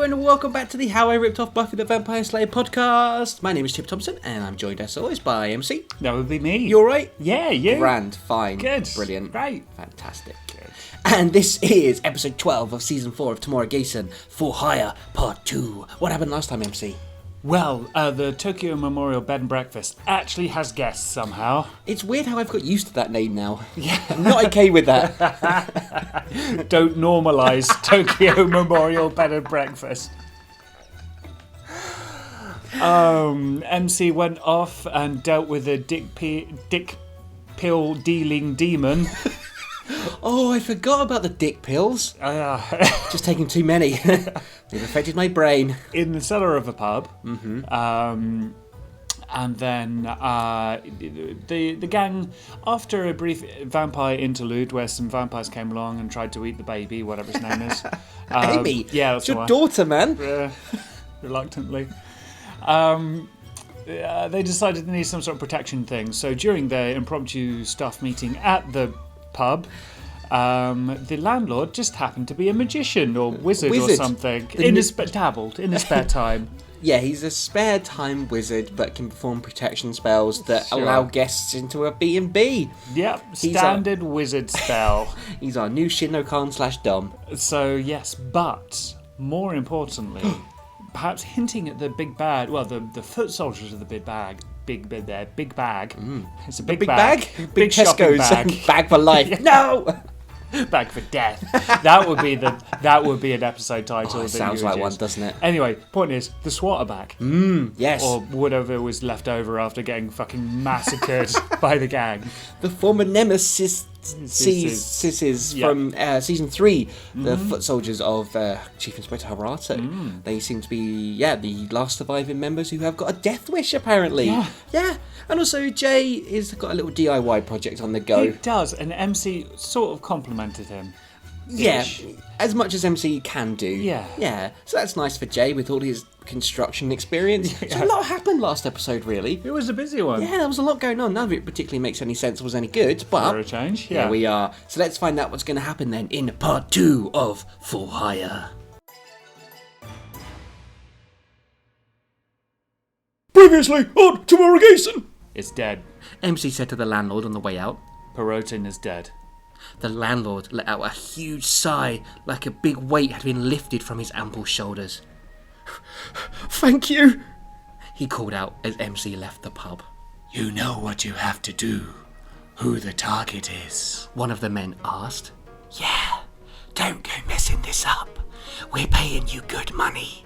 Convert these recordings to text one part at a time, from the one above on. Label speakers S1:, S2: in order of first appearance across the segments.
S1: and welcome back to the How I Ripped Off Buffy the Vampire Slayer podcast. My name is Chip Thompson, and I'm joined as always by MC.
S2: That would be me.
S1: You alright?
S2: Yeah, you?
S1: Grand, fine,
S2: Good,
S1: brilliant,
S2: great,
S1: fantastic.
S2: good.
S1: And this is episode 12 of season 4 of Tomuarigassen For Hire Part 2. What happened last time, MC?
S2: Well, the Tokyo Memorial Bed and Breakfast actually has guests somehow.
S1: It's weird how I've got used to that name now. Yeah. I'm not okay with that.
S2: Don't normalise Tokyo Memorial Bed and Breakfast. MC went off and dealt with a dick pill dealing demon.
S1: Oh, I forgot about the dick pills. Just taking too many. They've affected my brain.
S2: In the cellar of a pub.
S1: Mm-hmm.
S2: And then the gang, after a brief vampire interlude where some vampires came along and tried to eat the baby, whatever his name is.
S1: Amy,
S2: yeah, that's
S1: it's your daughter, man.
S2: Reluctantly. They decided they need some sort of protection thing. So during their impromptu staff meeting at the pub, the landlord just happened to be a magician or wizard. Or something dabbled in his spare time.
S1: Yeah, he's a spare time wizard but can perform protection spells that allow guests into a B&B.
S2: Yep, standard wizard spell.
S1: He's our new Shinno-kan / Dom.
S2: So yes, but more importantly, perhaps hinting at the big bad, well, the foot soldiers of the big bag. Big bag. It's a big bag.
S1: Big
S2: shopping
S1: Tesco's bag for life. Yeah. No!
S2: Bag for death. That would be an episode title.
S1: Oh, it sounds like one, doesn't it?
S2: Anyway, point is, the S.W.A.T are back.
S1: Yes.
S2: Or whatever was left over after getting fucking massacred by the gang.
S1: The former nemesis from season 3, the foot soldiers of Chief Inspector Harato. They seem to be, the last surviving members who have got a death wish, apparently. Yeah. And also, Jay has got a little DIY project on the go.
S2: He does, and MC sort of complimented him.
S1: Yeah, as much as MC can do.
S2: Yeah.
S1: So that's nice for Jay with all his construction experience. So a lot happened last episode, really.
S2: It was a busy one.
S1: Yeah, there was a lot going on. None of it particularly makes any sense or was any good, but...
S2: For a change,
S1: Here we are. So let's find out what's going to happen then in part 2 of For Hire. Previously on Tomuarigassen.
S2: It's dead.
S1: MC said to the landlord on the way out.
S2: Perotin is dead.
S1: The landlord let out a huge sigh, like a big weight had been lifted from his ample shoulders. Thank you, he called out as MC left the pub.
S3: You know what you have to do, who the target is,
S1: one of the men asked.
S3: Yeah, don't go messing this up. We're paying you good money.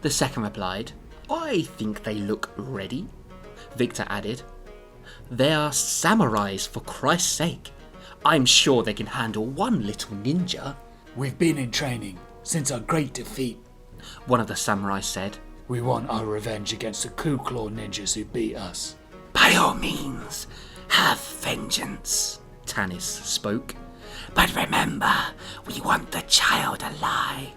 S1: The second replied. I think they look ready, Victor added. They are samurais, for Christ's sake. I'm sure they can handle one little ninja.
S3: We've been in training since our great defeat,
S1: one of the samurai said.
S3: We want our revenge against the Ku-Claw ninjas who beat us.
S1: By all means, have vengeance, Tanis spoke.
S3: But remember, we want the child alive.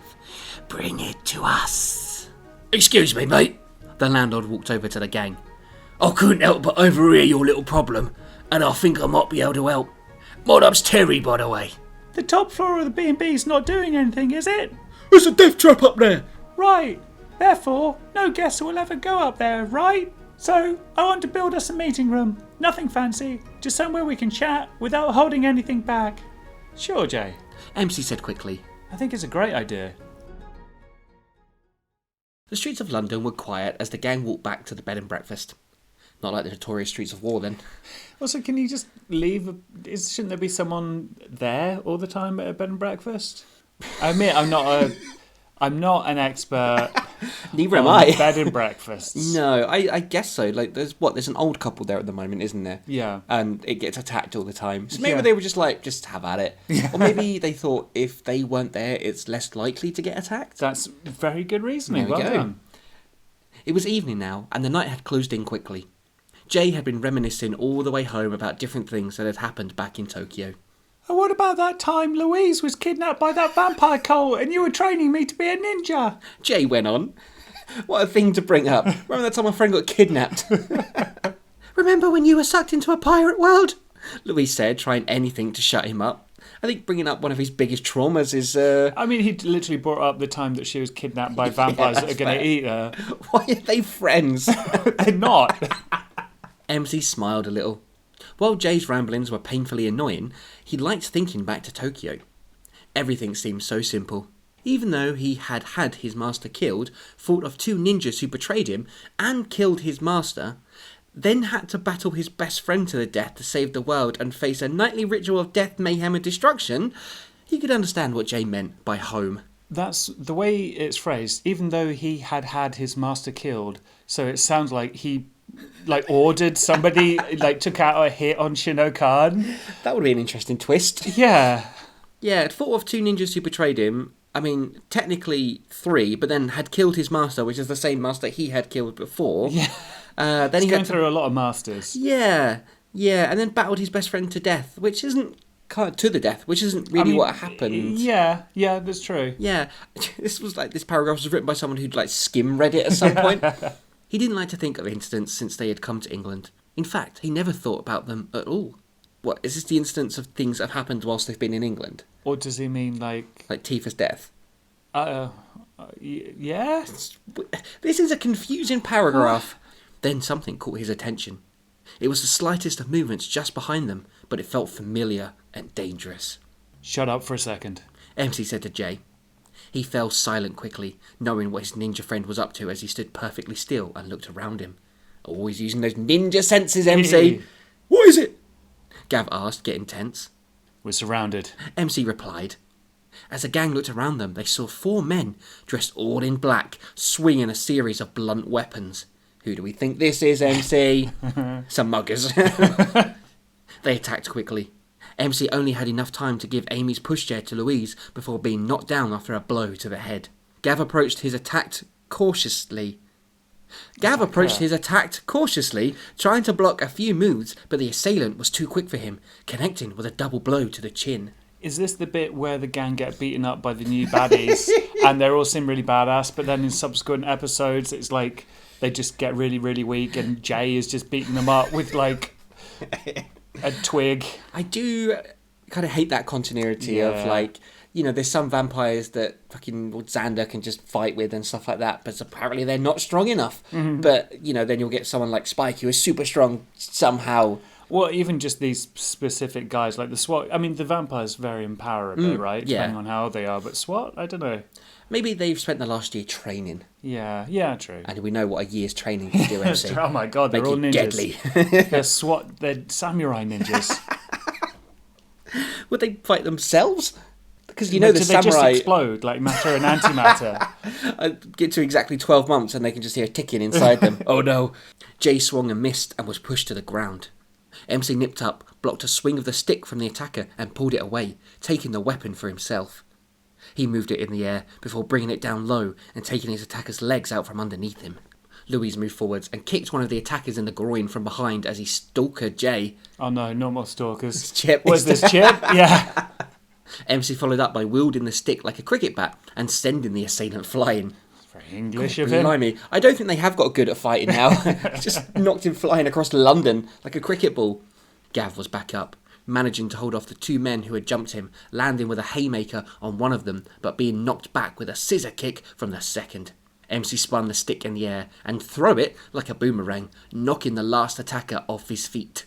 S3: Bring it to us.
S1: Excuse me, mate. The landlord walked over to the gang. I couldn't help but overhear your little problem, and I think I might be able to help. My name's Terry, by the way.
S2: The top floor of the B&B's not doing anything, is it?
S1: There's a death trap up there.
S2: Right. Therefore, no guests will ever go up there, right? So, I want to build us a meeting room. Nothing fancy, just somewhere we can chat without holding anything back. Sure, Jay.
S1: MC said quickly.
S2: I think it's a great idea.
S1: The streets of London were quiet as the gang walked back to the bed and breakfast. Not like the notorious streets of war, then.
S2: Also, can you just leave? Shouldn't there be someone there all the time at a bed and breakfast? I admit, I'm not an expert.
S1: Neither am I.
S2: Bed and breakfasts.
S1: No, I guess so. Like, there's an old couple there at the moment, isn't there?
S2: Yeah.
S1: And it gets attacked all the time. So maybe they were just have at it. Yeah. Or maybe they thought if they weren't there, it's less likely to get attacked.
S2: That's very good reasoning.
S1: There we
S2: well
S1: go.
S2: Done.
S1: It was evening now, and the night had closed in quickly. Jay had been reminiscing all the way home about different things that had happened back in Tokyo.
S2: And what about that time Louise was kidnapped by that vampire cult and you were training me to be a ninja?
S1: Jay went on. What a thing to bring up. Remember that time my friend got kidnapped? Remember when you were sucked into a pirate world? Louise said, trying anything to shut him up. I think bringing up one of his biggest traumas is...
S2: I mean, he literally brought up the time that she was kidnapped by vampires that are going to eat her.
S1: Why are they friends?
S2: They're not.
S1: MC smiled a little. While Jay's ramblings were painfully annoying, he liked thinking back to Tokyo. Everything seemed so simple. Even though he had had his master killed, fought off 2 ninjas who betrayed him, and killed his master, then had to battle his best friend to the death to save the world and face a nightly ritual of death, mayhem and destruction, he could understand what Jay meant by home.
S2: That's the way it's phrased. Even though he had had his master killed, so it sounds like he ordered somebody, took out a hit on Shinokan.
S1: That would be an interesting twist.
S2: Yeah.
S1: Yeah, it fought off 2 ninjas who betrayed him. I mean, technically 3, but then had killed his master, which is the same master he had killed before.
S2: Yeah.
S1: Then
S2: He's going through a lot of masters.
S1: Yeah, and then battled his best friend to death, which isn't kind of to the death, which isn't really what happened.
S2: Yeah, that's true.
S1: Yeah, this paragraph was written by someone who'd skim read it at some point. He didn't like to think of incidents since they had come to England. In fact, he never thought about them at all. What, is this the instance of things that have happened whilst they've been in England?
S2: Or does he mean
S1: like Tifa's death?
S2: Yeah?
S1: This is a confusing paragraph. Then something caught his attention. It was the slightest of movements just behind them, but it felt familiar and dangerous.
S2: Shut up for a second,
S1: MC said to Jay. He fell silent quickly, knowing what his ninja friend was up to as he stood perfectly still and looked around him. Always using those ninja senses, MC. What is it? Gav asked, getting tense.
S2: We're surrounded,
S1: MC replied. As the gang looked around them, they saw 4 men, dressed all in black, swinging a series of blunt weapons. Who do we think this is, MC? Some muggers. They attacked quickly. MC only had enough time to give Amy's pushchair to Louise before being knocked down after a blow to the head. Gav approached his attack cautiously, trying to block a few moves, but the assailant was too quick for him, connecting with a double blow to the chin.
S2: Is this the bit where the gang get beaten up by the new baddies and they're all seem really badass, but then in subsequent episodes it's like they just get really, really weak and Jay is just beating them up with a twig?
S1: I do kind of hate that continuity of there's some vampires that fucking Xander can just fight with and stuff like that, but apparently they're not strong enough. Mm-hmm. But, then you'll get someone like Spike who is super strong somehow.
S2: Well, even just these specific guys like the S.W.A.T. I mean, the vampires vary in power a bit, right?
S1: Yeah.
S2: Depending on how old they are. But S.W.A.T, I don't know.
S1: Maybe they've spent the last year training.
S2: Yeah, true.
S1: And we know what a year's training can do, MC.
S2: Oh my god, they're all ninjas.
S1: Deadly.
S2: They're SWAT, they're samurai ninjas.
S1: Would they fight themselves? Because the
S2: they
S1: samurai...
S2: just explode, like matter and antimatter?
S1: Get to exactly 12 months and they can just hear ticking inside them. Oh no. Jay swung and missed and was pushed to the ground. MC nipped up, blocked a swing of the stick from the attacker and pulled it away, taking the weapon for himself. He moved it in the air before bringing it down low and taking his attacker's legs out from underneath him. Louise moved forwards and kicked one of the attackers in the groin from behind as he stalked Jay.
S2: Oh no, no more stalkers.
S1: Chip.
S2: Was this Chip? Yeah.
S1: MC followed up by wielding the stick like a cricket bat and sending the assailant flying.
S2: Very English of him.
S1: Blimey. I don't think they have got good at fighting now. Just knocked him flying across London like a cricket ball. Gav was back up, managing to hold off the 2 men who had jumped him, landing with a haymaker on one of them, but being knocked back with a scissor kick from the second. MC spun the stick in the air and threw it like a boomerang, knocking the last attacker off his feet.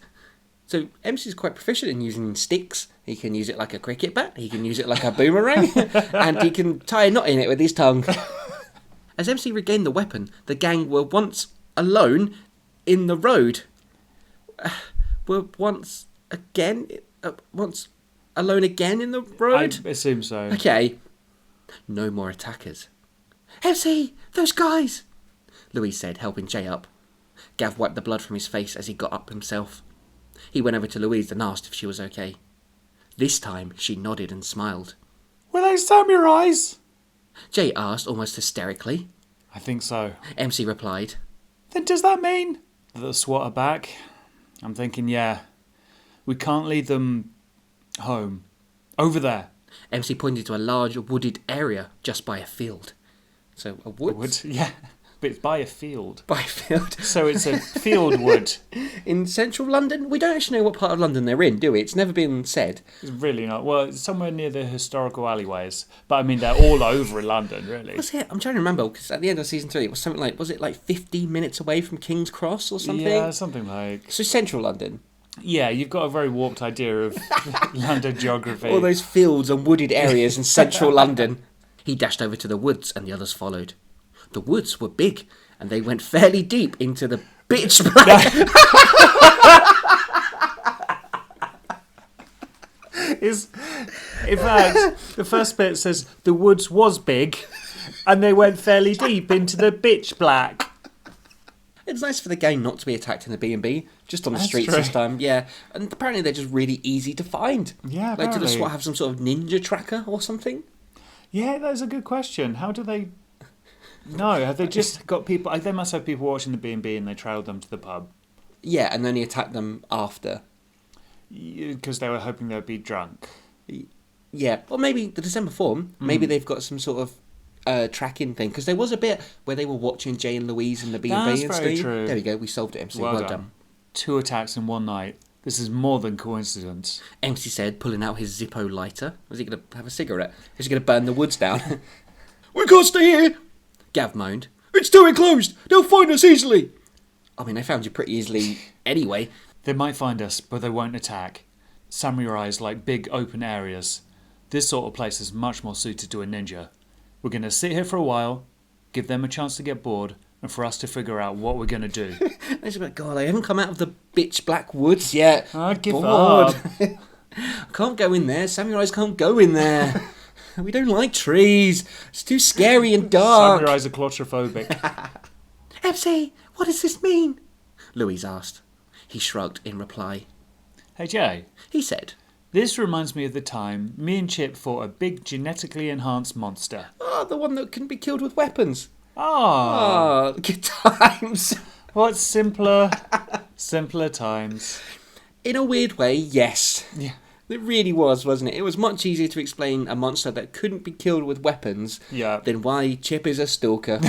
S1: So MC's quite proficient in using sticks. He can use it like a cricket bat, he can use it like a boomerang, and he can tie a knot in it with his tongue. As MC regained the weapon, the gang were once alone in the road. Once alone again in the road?
S2: I assume so.
S1: Okay. No more attackers. MC, those guys! Louise said, helping Jay up. Gav wiped the blood from his face as he got up himself. He went over to Louise and asked if she was okay. This time, she nodded and smiled.
S2: Were they samurais?
S1: Jay asked, almost hysterically.
S2: I think so.
S1: MC replied.
S2: Then does that mean that the SWAT are back? I'm thinking, yeah. We can't lead them home. Over there.
S1: MC pointed to a large wooded area just by a field. So a wood?
S2: Yeah. But it's by a field.
S1: Byfield.
S2: So it's a field wood.
S1: In central London? We don't actually know what part of London they're in, do we? It's never been said.
S2: It's really not. Well, it's somewhere near the historical alleyways. But I mean, they're all over London, really.
S1: What's it? I'm trying to remember, because at the end of season 3, it was something like, was it like 15 minutes away from King's Cross or something?
S2: Yeah, something like...
S1: So central London.
S2: Yeah, you've got a very warped idea of London geography.
S1: All those fields and wooded areas in central London. He dashed over to the woods and the others followed. The woods were big and they went fairly deep into the bitch black. In fact, the first bit says the woods was big and they went fairly deep into the bitch black. It's nice for the gang not to be attacked in the B&B, just on the streets this time, yeah. And apparently they're just really easy to find.
S2: Yeah, apparently.
S1: Like, do the SWAT have some sort of ninja tracker or something?
S2: Yeah, that's a good question. How do they... No, have they just got people... They must have people watching the B&B and they trailed them to the pub.
S1: Yeah, and then he attacked them after.
S2: Because they were hoping they'd be drunk.
S1: Yeah, or maybe the December form, maybe they've got some sort of tracking thing, because there was a bit where they were watching Jay and Louise in the B&B and
S2: That's very
S1: Steve.
S2: true.
S1: There we go, we solved it, MC.
S2: Well done. 2 attacks in one night. This is more than coincidence.
S1: MC said, pulling out his Zippo lighter. Was he going to have a cigarette? Was he going to burn the woods down? We can't stay here! Gav moaned. It's too enclosed! They'll find us easily! I mean, they found you pretty easily anyway.
S2: They might find us, but they won't attack. Samurais like big open areas. This sort of place is much more suited to a ninja. We're going to sit here for a while, give them a chance to get bored, and for us to figure out what we're going to do.
S1: I was like, God, I haven't come out of the bitch black woods yet.
S2: I'd give
S1: Bored.
S2: up.
S1: I can't go in there. Samurais can't go in there. We don't like trees. It's too scary and dark.
S2: Samurais are claustrophobic.
S1: MC, what does this mean? Louise asked. He shrugged in reply.
S2: Hey Jay,
S1: He said,
S2: this reminds me of the time me and Chip fought a big genetically enhanced monster.
S1: oh, the one that can be killed with weapons.
S2: Ah,
S1: Oh, good times.
S2: what simpler times.
S1: In a weird way, yes.
S2: Yeah.
S1: It really was, wasn't it? It was much easier to explain a monster that couldn't be killed with weapons than why Chip is a stalker.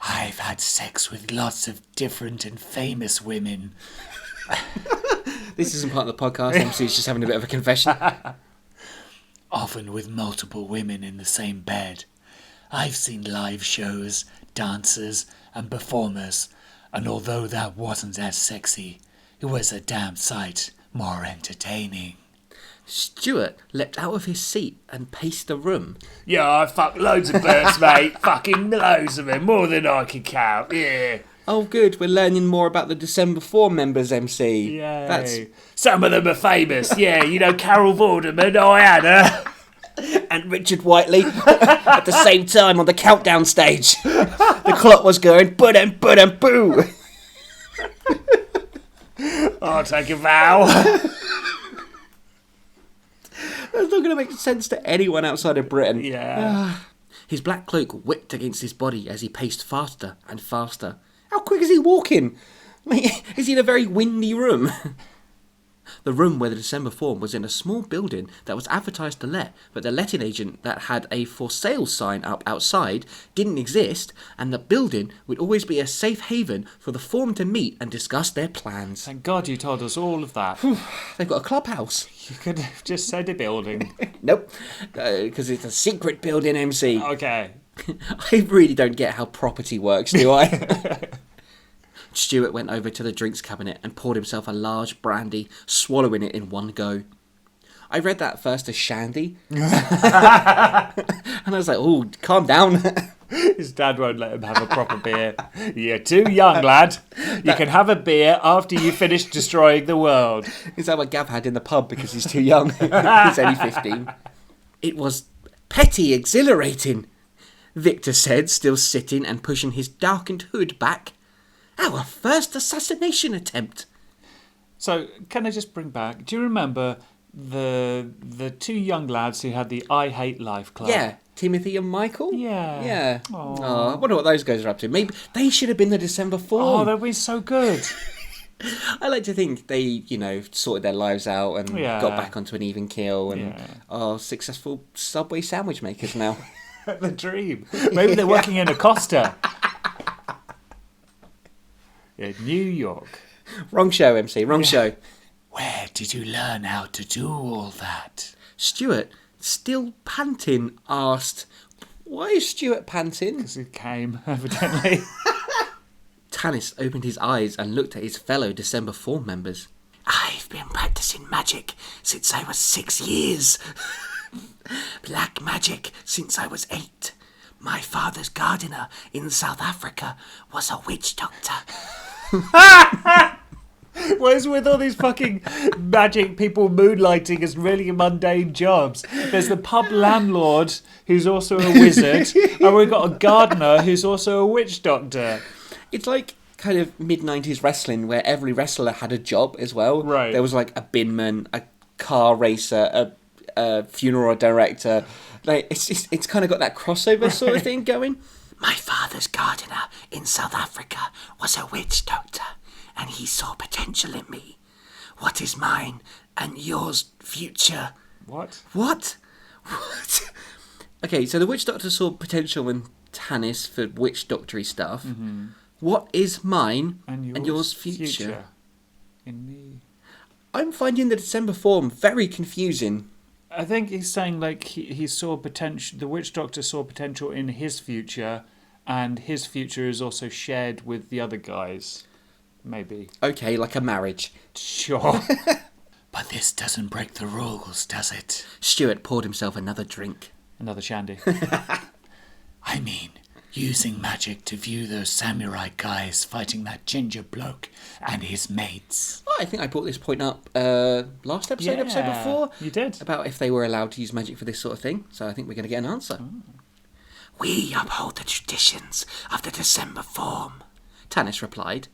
S3: I've had sex with lots of different and famous women.
S1: This isn't part of the podcast. MC's just having a bit of a confession.
S3: Often with multiple women in the same bed. I've seen live shows, dancers, and performers, and although that wasn't as sexy, it was a damn sight more entertaining.
S1: Stuart leapt out of his seat and paced the room.
S2: Yeah, I fucked loads of birds, mate. Fucking loads of them, more than I can count. Yeah.
S1: Oh, good. We're learning more about the December 4 members, MC.
S2: Yay. Some of them are famous. Yeah, you know, Carol Vorderman, I had her.
S1: And Richard Whiteley at the same time on the countdown stage. The clock was going ba-dum, ba-dum, boo.
S2: I'll take a vow.
S1: That's not going to make sense to anyone outside of Britain.
S2: Yeah.
S1: His black cloak whipped against his body as he paced faster and faster. How quick is he walking? I mean, is he in a very windy room? The room where the December form was in a small building that was advertised to let, but the letting agent that had a for sale sign up outside didn't exist, and the building would always be a safe haven for the form to meet and discuss their plans.
S2: Thank God you told us all of that.
S1: They've got a clubhouse.
S2: You could have just said a building.
S1: Nope, because it's a secret building, MC.
S2: Okay.
S1: I really don't get how property works, do I? Stuart went over to the drinks cabinet and poured himself a large brandy, swallowing it in one go. I read that first as shandy. And I was like, oh, calm down.
S2: His dad won't let him have a proper beer. You're too young, lad. You can have a beer after you finish destroying the world.
S1: Is that what Gav had in the pub because he's too young? He's only 15. It was petty exhilarating, Victor said, still sitting and pushing his darkened hood back. Our first assassination attempt.
S2: So, can I just bring back... Do you remember the 2 young lads who had the I Hate Life club?
S1: Yeah, Timothy and Michael?
S2: Yeah.
S1: Yeah.
S2: Aww.
S1: Oh, I wonder what those guys are up to. Maybe they should have been the December form.
S2: Oh, they'd be so good.
S1: I like to think they, you know, sorted their lives out and got back onto an even keel and are successful Subway sandwich makers now.
S2: The dream. Maybe they're working in a Costa. In New York.
S1: Wrong show, MC. Wrong show.
S3: Where did you learn how to do all that?
S1: Stuart, still panting, asked, "Why is Stuart panting?"
S2: Because he came, evidently.
S1: Tanis opened his eyes and looked at his fellow December Form members.
S3: I've been practicing magic since I was 6 years. Black magic since I was 8. My father's gardener in South Africa was a witch doctor.
S2: What is with all these fucking magic people moonlighting as really mundane jobs? There's the pub landlord, who's also a wizard, and we've got a gardener who's also a witch doctor.
S1: It's like kind of mid-90s wrestling where every wrestler had a job as well.
S2: Right.
S1: There was like a binman, a car racer, a funeral director. Like it's kind of got that crossover sort of thing going.
S3: My father's gardener in South Africa was a witch doctor, and he saw potential in me. What is mine and yours future?
S2: What?
S1: What? Okay, so the witch doctor saw potential in Tanis for witch doctory stuff. Mm-hmm. What is mine and yours future?
S2: In me.
S1: I'm finding the December Form very confusing.
S2: I think he's saying like he saw potential. The witch doctor saw potential in his future, and his future is also shared with the other guys. Maybe.
S1: Okay, like a marriage.
S2: Sure.
S3: But this doesn't break the rules, does it?
S1: Stuart poured himself another drink.
S2: Another shandy.
S3: I mean, using magic to view those samurai guys fighting that ginger bloke and his mates.
S1: Oh, I think I brought this point up last episode before.
S2: You did.
S1: About if they were allowed to use magic for this sort of thing. So I think we're going to get an answer.
S2: Oh.
S3: We uphold the traditions of the December Form,
S1: Tanis replied.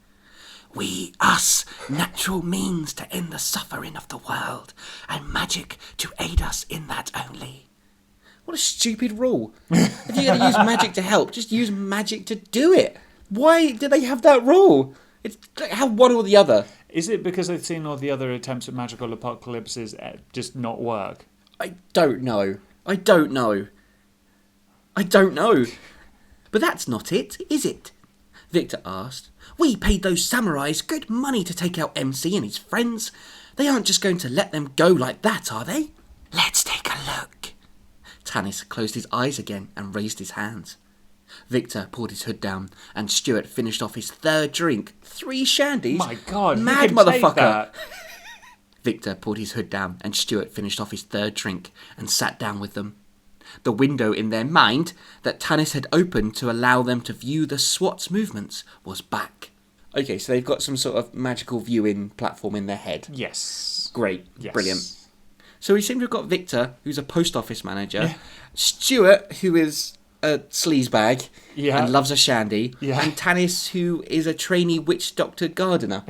S3: We, us, natural means to end the suffering of the world, and magic to aid us in that only.
S1: What a stupid rule. If you're going to use magic to help, just use magic to do it. Why do they have that rule? It's like have one or the other.
S2: Is it because they've seen all the other attempts at magical apocalypses just not work?
S1: I don't know. But that's not it, is it? Victor asked. We paid those samurais good money to take out MC and his friends. They aren't just going to let them go like that, are they?
S3: Let's take a look.
S1: Tanis closed his eyes again and raised his hands. Victor pulled his hood down and Stuart finished off his third drink. 3 shandies?
S2: My God,
S1: mad
S2: you can
S1: motherfucker.
S2: take that.
S1: Victor pulled his hood down and Stuart finished off his third drink and sat down with them. The window in their mind that Tanis had opened to allow them to view the S.W.A.T's movements was back. Okay, so they've got some sort of magical viewing platform in their head.
S2: Yes.
S1: Great.
S2: Yes.
S1: Brilliant. So we seem to have got Victor, who's a post office manager, Stuart, who is a sleazebag and loves a shandy, and Tanis, who is a trainee witch doctor gardener.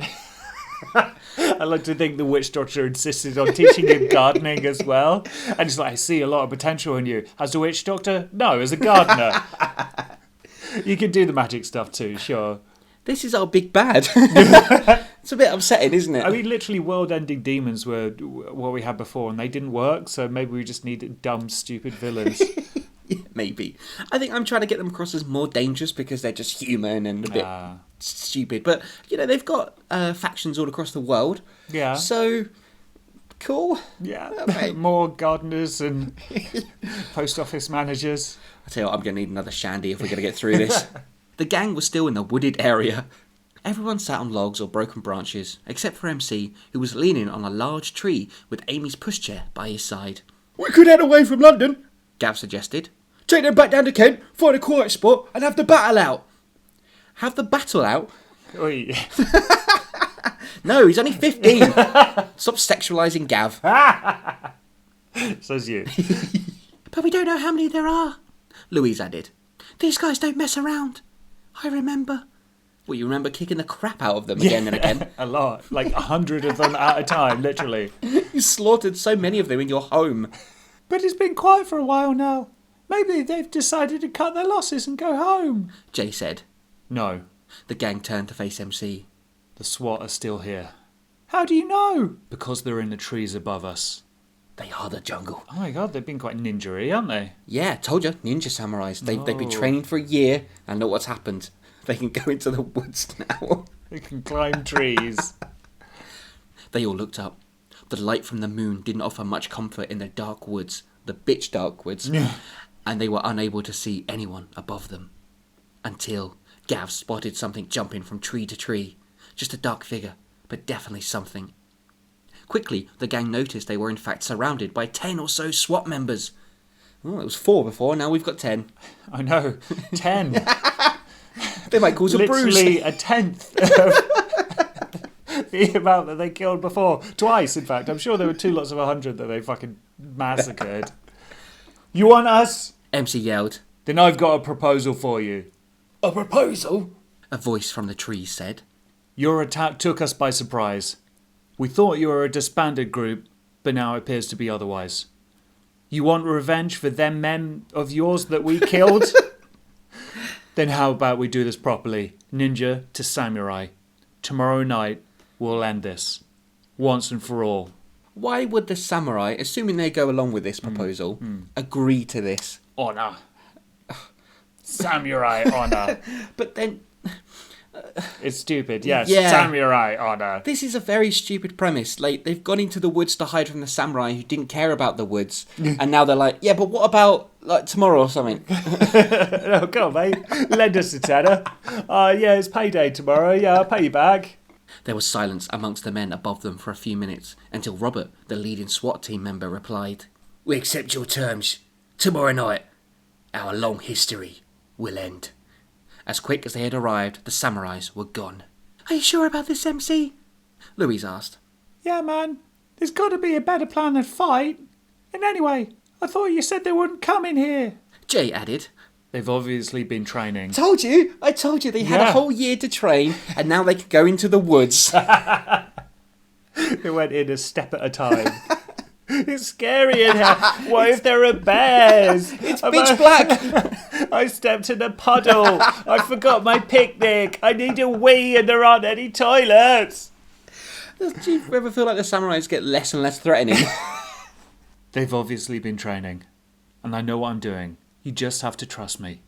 S2: I like to think the witch doctor insisted on teaching him gardening as well. And he's like, I see a lot of potential in you. As a witch doctor? No, as a gardener. You can do the magic stuff too, sure.
S1: This is our big bad. It's a bit upsetting, isn't it?
S2: I mean, literally world-ending demons were what we had before, and they didn't work, so maybe we just need dumb, stupid villains.
S1: Yeah, maybe. I think I'm trying to get them across as more dangerous because they're just human and a bit stupid. But, you know, they've got factions all across the world.
S2: Yeah.
S1: So, cool.
S2: Yeah.
S1: Okay.
S2: More gardeners and post office managers.
S1: I tell you what, I'm going to need another shandy if we're going to get through this. The gang was still in the wooded area. Everyone sat on logs or broken branches, except for MC, who was leaning on a large tree with Amy's pushchair by his side.
S4: We could head away from London,
S1: Gav suggested.
S4: take them back down to Kent, find a quiet spot, and have the battle out.
S1: Have the battle out?
S2: Oi.
S1: No, he's only 15. Stop sexualising Gav.
S2: Says you.
S1: But we don't know how many there are, Louise added. These guys don't mess around. I remember. Well, you remember kicking the crap out of them again and again.
S2: A lot. Like 100 of them at a time, literally.
S1: You slaughtered so many of them in your home.
S2: But it's been quiet for a while now. Maybe they've decided to cut their losses and go home.
S1: Jay said.
S2: No.
S1: The gang turned to face MC.
S2: The S.W.A.T are still here. How do you know? Because they're in the trees above us.
S1: They are the jungle.
S2: Oh my god, they've been quite ninja-y, aren't they?
S1: Yeah, told you, ninja samurais. They've been training for a year, and look what's happened. They can go into the woods now.
S2: They can climb trees.
S1: They all looked up. The light from the moon didn't offer much comfort in the dark woods, the bitch dark woods, and they were unable to see anyone above them. Until Gav spotted something jumping from tree to tree. Just a dark figure, but definitely something. Quickly, the gang noticed they were in fact surrounded by 10 or so SWAT members. Oh, it was 4 before, now we've got 10.
S2: I know, 10.
S1: They might cause a bruise.
S2: Literally a tenth of the amount that they killed before. Twice, in fact. I'm sure there were 2 lots of 100 that they fucking massacred. You want us?
S1: MC yelled.
S2: Then I've got a proposal for you.
S1: A proposal? A voice from the trees said.
S2: Your attack took us by surprise. We thought you were a disbanded group, but now it appears to be otherwise. You want revenge for them men of yours that we killed? Then how about we do this properly, ninja to samurai? Tomorrow night, we'll end this. Once and for all.
S1: Why would the samurai, assuming they go along with this proposal, agree to this?
S2: Honour. Samurai honour.
S1: But then...
S2: It's stupid, yes.
S1: Yeah.
S2: Samurai honour.
S1: This is a very stupid premise. Like, they've gone into the woods to hide from the samurai who didn't care about the woods. And now they're like, yeah, but what about, like, tomorrow or something?
S2: Oh, come on, mate. Lend us a tenner. Yeah, it's payday tomorrow. Yeah, I'll pay you back.
S1: There was silence amongst the men above them for a few minutes, until Robert, the leading SWAT team member, replied, We accept your terms. Tomorrow night, our long history will end. As quick as they had arrived, the samurais were gone. Are you sure about this, MC? Louise asked.
S2: Yeah, man. There's got to be a better plan than fight. And anyway, I thought you said they wouldn't come in here.
S1: Jay added.
S2: They've obviously been training.
S1: I told you they had a whole year to train, and now they could go into the woods.
S2: They went in a step at a time. It's scary in here. What if there are bears?
S1: It's pitch black.
S2: I stepped in a puddle. I forgot my picnic. I need a wee and there aren't any toilets.
S1: Do you ever feel like the samurais get less and less threatening?
S2: They've obviously been training. And I know what I'm doing. You just have to trust me.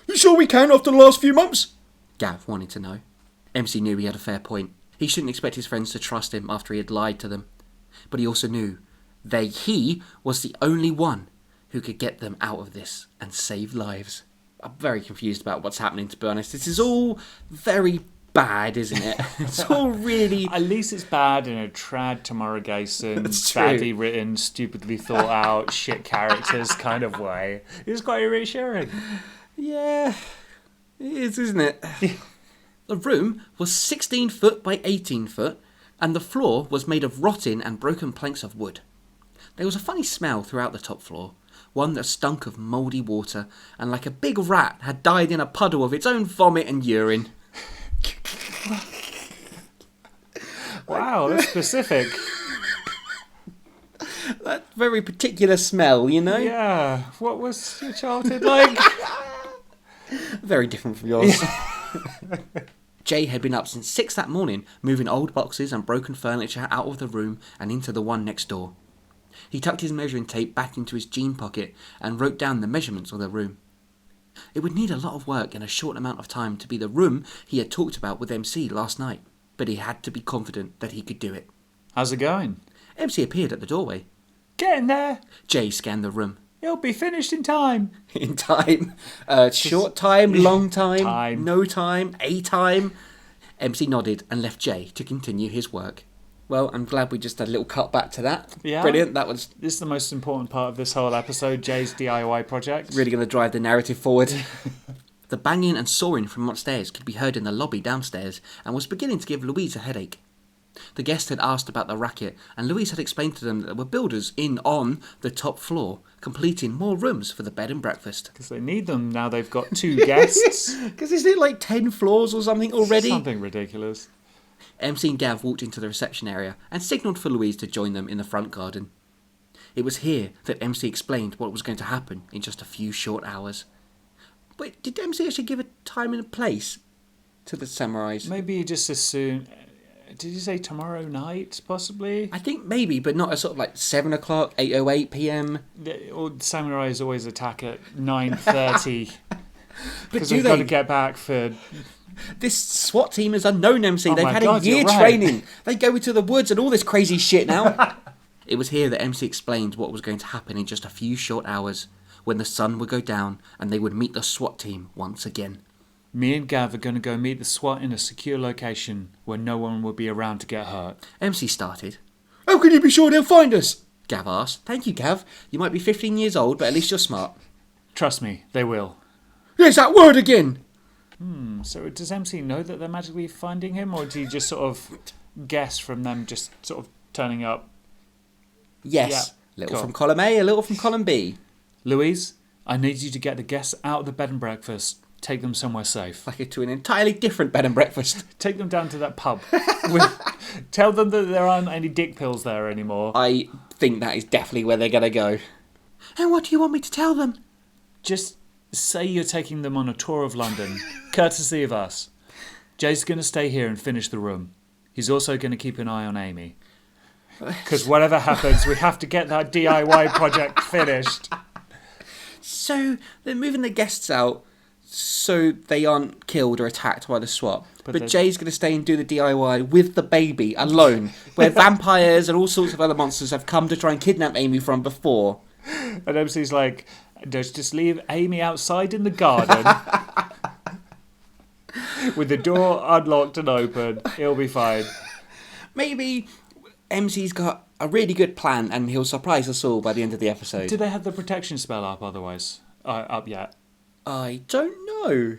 S4: You sure we can after the last few months?
S1: Gav wanted to know. MC knew he had a fair point. He shouldn't expect his friends to trust him after he had lied to them. But he also knew he was the only one who could get them out of this and save lives. I'm very confused about what's happening, to be honest. This is all very bad, isn't it? It's all really...
S2: At least it's bad in a trad Tomuarigassen,
S1: That's true.
S2: badly written, stupidly thought out, shit characters kind of way. It's quite reassuring.
S1: Yeah, it is, isn't it? The room was 16 foot by 18 foot, and the floor was made of rotten and broken planks of wood. There was a funny smell throughout the top floor, one that stunk of mouldy water, and like a big rat had died in a puddle of its own vomit and urine.
S2: Wow, that's specific.
S1: That very particular smell, you know?
S2: Yeah, what was your childhood like?
S1: Very different from yours. Jay had been up since 6 that morning, moving old boxes and broken furniture out of the room and into the one next door. He tucked his measuring tape back into his jean pocket and wrote down the measurements of the room. It would need a lot of work in a short amount of time to be the room he had talked about with MC last night, but he had to be confident that he could do it.
S2: How's it going?
S1: MC appeared at the doorway.
S2: Get in there.
S1: Jay scanned the room.
S2: It'll be finished in time.
S1: In time? Short time, long time,
S2: Time.
S1: no time, a time? MC nodded and left Jay to continue his work. Well, I'm glad we just had a little cut back to that.
S2: Yeah.
S1: Brilliant. That was
S2: This is the most important part of this whole episode, Jay's DIY project.
S1: really going to drive the narrative forward. The banging and sawing from upstairs could be heard in the lobby downstairs and was beginning to give Louise a headache. The guest had asked about the racket, and Louise had explained to them that there were builders in on the top floor, completing more rooms for the bed and breakfast.
S2: Because they need them now they've got 2 guests.
S1: Because isn't it like 10 floors or something already?
S2: Something ridiculous.
S1: MC and Gav walked into the reception area and signalled for Louise to join them in the front garden. It was here that MC explained what was going to happen in just a few short hours. Wait, did MC actually give a time and a place to the samurais?
S2: Maybe you just assume... Did you say tomorrow night, possibly?
S1: I think maybe, but not at sort of like 7 o'clock, 8:08 p.m.
S2: Or samurais always attack at 9:30. Because
S1: do
S2: we've
S1: they?
S2: got to get back for...
S1: This SWAT team is unknown, MC.
S2: Oh
S1: They've
S2: my
S1: had
S2: God,
S1: a year
S2: you're right.
S1: training. They go into the woods and all this crazy shit now. It was here that MC explained what was going to happen in just a few short hours, when the sun would go down and they would meet the SWAT team once again.
S2: Me and Gav are going to go meet the SWAT in a secure location where no one will be around to get hurt.
S1: MC started.
S4: How can you be sure they'll find us?
S1: Gav asked. Thank you, Gav. You might be 15 years old, but at least you're smart.
S2: Trust me, they will.
S4: There's that word again.
S2: So does MC know that they're magically finding him, or do you just sort of guess from them just sort of turning up?
S1: Yes.
S2: Yeah,
S1: Little
S2: cool.
S1: from column A, a little from column B.
S2: Louise, I need you to get the guests out of the bed and breakfast. Take them somewhere safe.
S1: Like to an entirely different bed and breakfast.
S2: Take them down to that pub. Tell them that there aren't any dick pills there anymore.
S1: I think that is definitely where they're going to go. And what do you want me to tell them?
S2: Just say you're taking them on a tour of London, courtesy of us. Jay's going to stay here and finish the room. He's also going to keep an eye on Amy. Because whatever happens, we have to get that DIY project finished.
S1: So they're moving the guests out so they aren't killed or attacked by the SWAT. But Jay's going to stay and do the DIY with the baby alone, where vampires and all sorts of other monsters have come to try and kidnap Amy from before.
S2: And MC's like, just leave Amy outside in the garden with the door unlocked and open. It'll be fine.
S1: Maybe MC's got a really good plan and he'll surprise us all by the end of the episode.
S2: Do they have the protection spell up otherwise? Up yet?
S1: I don't know.